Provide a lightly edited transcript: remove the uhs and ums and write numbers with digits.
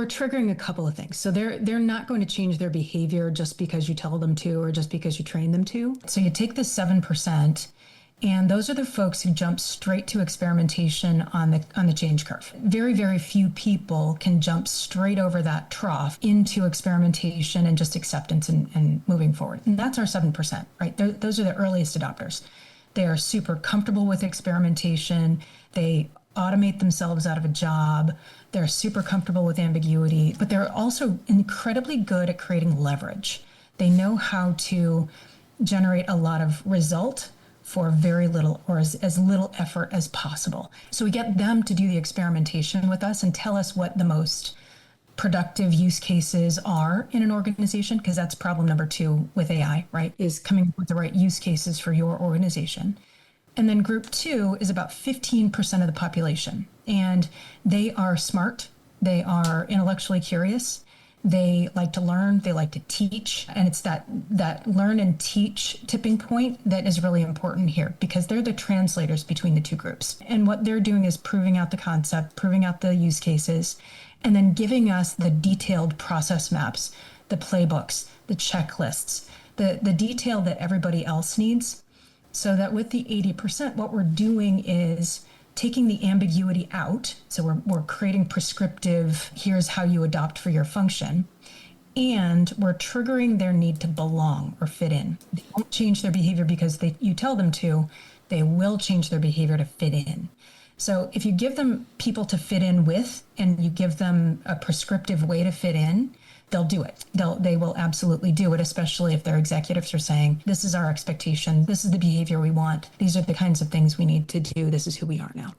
we're triggering a couple of things. So they're not going to change their behavior just because you tell them to or just because you train them to. So you take the 7%, and those are the folks who jump straight to experimentation on the change curve. Very, very few people can jump straight over that trough into experimentation and just acceptance and moving forward. And that's our 7%, right? Those are the earliest adopters. They are super comfortable with experimentation. They automate themselves out of a job. They're super comfortable with ambiguity, but they're also incredibly good at creating leverage. They know how to generate a lot of result for very little or as little effort as possible. So we get them to do the experimentation with us and tell us what the most productive use cases are in an organization, because that's problem number 2 with AI, right? Is coming up with the right use cases for your organization. And then group 2 is about 15% of the population. And they are smart. They are intellectually curious. They like to learn. They like to teach. And it's that learn and teach tipping point that is really important here, because they're the translators between the two groups. And what they're doing is proving out the concept, proving out the use cases, and then giving us the detailed process maps, the playbooks, the checklists, the detail that everybody else needs. So that with the 80%, what we're doing is taking the ambiguity out. So we're creating prescriptive, here's how you adopt for your function. And we're triggering their need to belong or fit in. They won't change their behavior because you tell them to. They will change their behavior to fit in. So if you give them people to fit in with, and you give them a prescriptive way to fit in, they'll do it. They will absolutely do it, especially if their executives are saying, this is our expectation. This is the behavior we want. These are the kinds of things we need to do. This is who we are now.